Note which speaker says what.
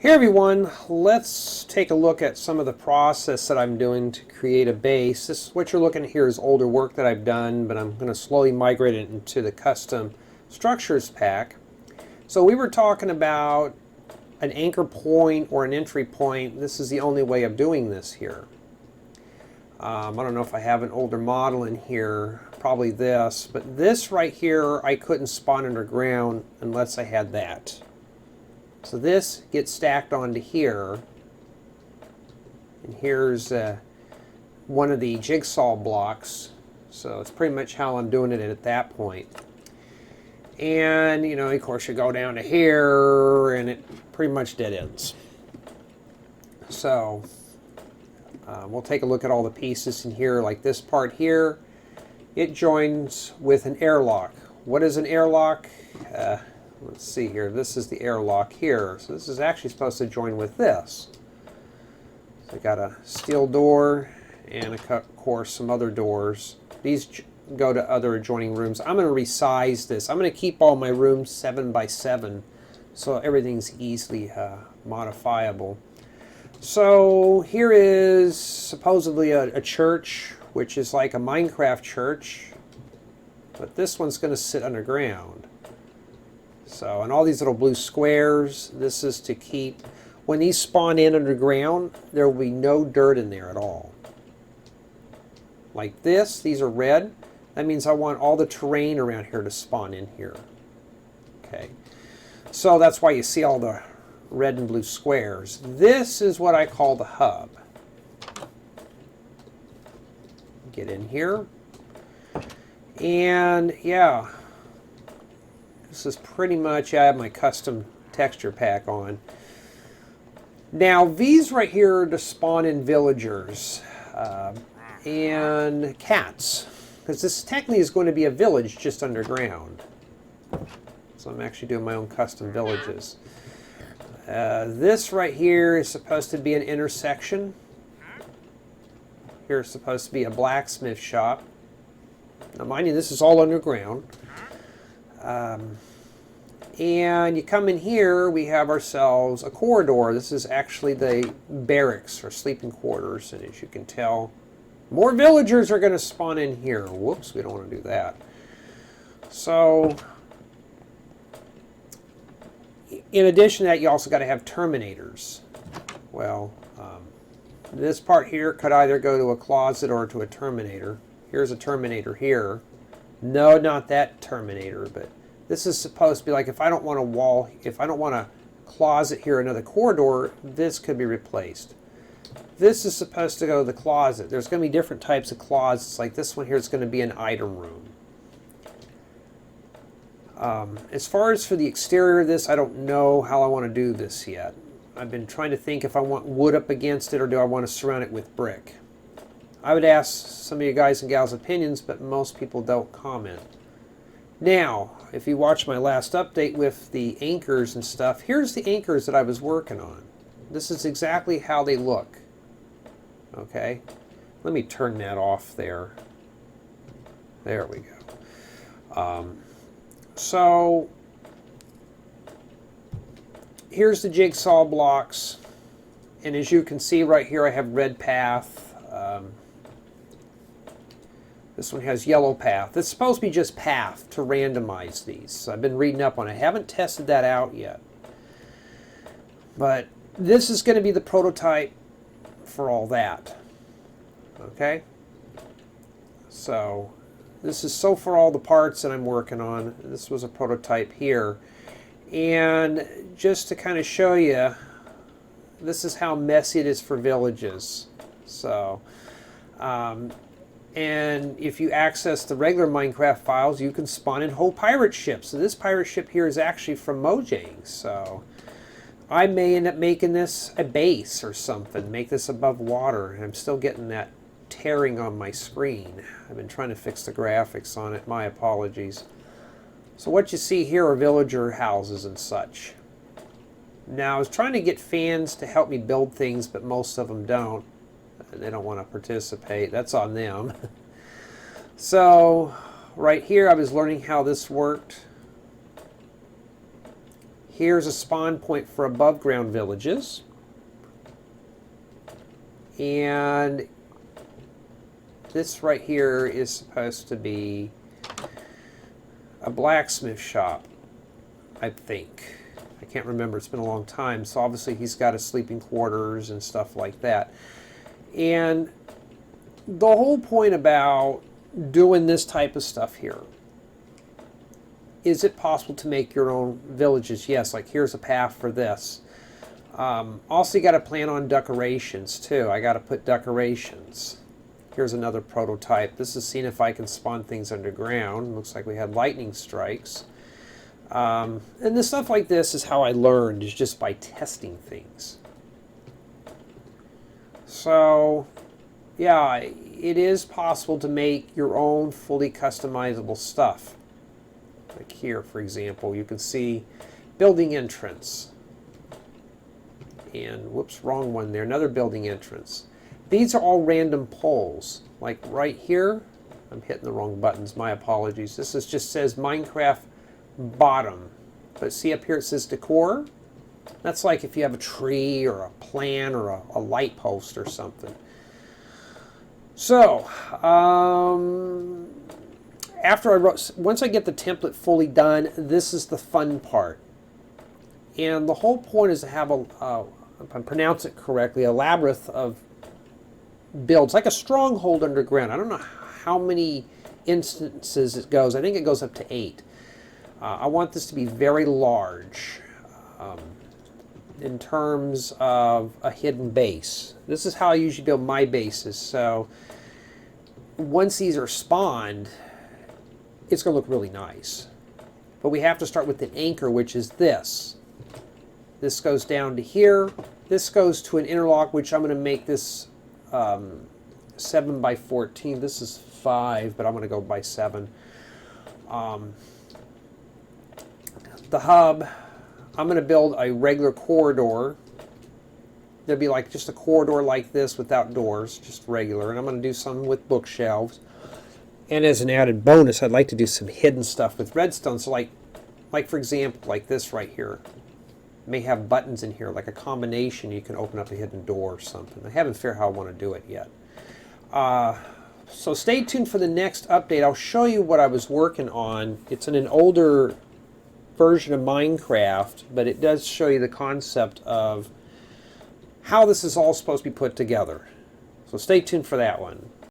Speaker 1: Hey everyone, let's take a look at some of the process that I'm doing to create a base. What you're looking at here is older work that I've done, but I'm going to slowly migrate it into the custom structures pack. So we were talking about an anchor point or an entry point. This is the only way of doing this here. I don't know if I have an older model in here, probably this, but this right here I couldn't spawn underground unless I had that. So this gets stacked onto here, and here's one of the jigsaw blocks. So it's pretty much how I'm doing it at that point. And you know, of course, you go down to here, and it pretty much dead ends. So we'll take a look at all the pieces in here. Like this part here, it joins with an airlock. What is an airlock? Let's see here. This is the airlock here. So this is actually supposed to join with this. So I got a steel door and of course some other doors. These go to other adjoining rooms. I'm going to resize this. I'm going to keep all my rooms 7 by 7 so everything's easily modifiable. So here is supposedly a church, which is like a Minecraft church, but this one's going to sit underground. So, and all these little blue squares, this is to keep, when these spawn in underground, there will be no dirt in there at all. Like this, these are red. That means I want all the terrain around here to spawn in here. Okay. So that's why you see all the red and blue squares. This is what I call the hub. Get in here. And yeah. This is pretty much, I have my custom texture pack on. Now these right here are to spawn in villagers and cats, because this technically is going to be a village just underground. So I'm actually doing my own custom villages. This right here is supposed to be an intersection. Here's supposed to be a blacksmith shop. Now mind you, this is all underground. And you come in here, we have ourselves a corridor. This is actually the barracks or sleeping quarters, and as you can tell, more villagers are going to spawn in here. Whoops, we don't want to do that. So, in addition to that, you also got to have terminators. Well, this part here could either go to a closet or to a terminator. Here's a terminator here. No, not that terminator, but this is supposed to be like, if I don't want a wall, if I don't want a closet here, another corridor, this could be replaced. This is supposed to go to the closet. There's going to be different types of closets. Like this one here is going to be an item room. As far as for the exterior of this, I don't know how I want to do this yet. I've been trying to think if I want wood up against it or do I want to surround it with brick. I would ask some of you guys and gals opinions, but most people don't comment. Now, if you watch my last update with the anchors and stuff, here's the anchors that I was working on. This is exactly how they look. Okay? Let me turn that off there. There we go. So, here's the jigsaw blocks. And as you can see right here, I have red path. This one has yellow path. It's supposed to be just path to randomize these. So I've been reading up on it. I haven't tested that out yet. But this is going to be the prototype for all that. Okay? So this is so far all the parts that I'm working on. This was a prototype here. And just to kind of show you, this is how messy it is for villages. So, and if you access the regular Minecraft files, you can spawn in whole pirate ships. So this pirate ship here is actually from Mojang. So I may end up making this a base or something, make this above water. And I'm still getting that tearing on my screen. I've been trying to fix the graphics on it. My apologies. So what you see here are villager houses and such. Now I was trying to get fans to help me build things, but most of them don't. They don't want to participate. That's on them. So right here I was learning how this worked. Here's a spawn point for above ground villages. And this right here is supposed to be a blacksmith shop, I think. I can't remember, it's been a long time. So obviously he's got his sleeping quarters and stuff like that. And the whole point about doing this type of stuff here, is it possible to make your own villages? Yes, like here's a path for this. Also, you got to plan on decorations too. I got to put decorations. Here's another prototype. This is seeing if I can spawn things underground. Looks like we had lightning strikes. And the stuff like this is how I learned, is just by testing things. So, yeah, it is possible to make your own fully customizable stuff. Like here, for example, you can see building entrance. And whoops, wrong one there, another building entrance. These are all random poles. Like right here, I'm hitting the wrong buttons, my apologies. This is just says Minecraft bottom. But see up here it says decor? That's like if you have a tree or a plant or a light post or something. So, once I get the template fully done, this is the fun part. And the whole point is to have if I pronounce it correctly, a labyrinth of builds, like a stronghold underground. I don't know how many instances it goes. I think it goes up to 8. I want this to be very large in terms of a hidden base. This is how I usually build my bases. So once these are spawned, it's going to look really nice. But we have to start with an anchor, which is this. This goes down to here. This goes to an interlock, which I'm going to make this 7 by 14. This is 5, but I'm going to go by 7. The hub, I'm going to build a regular corridor. There'll be like just a corridor like this without doors, just regular. And I'm going to do some with bookshelves. And as an added bonus, I'd like to do some hidden stuff with redstone. So like for example, like this right here. May have buttons in here, like a combination. You can open up a hidden door or something. I haven't figured out how I want to do it yet. So stay tuned for the next update. I'll show you what I was working on. It's in an older version of Minecraft, but it does show you the concept of how this is all supposed to be put together. So stay tuned for that one.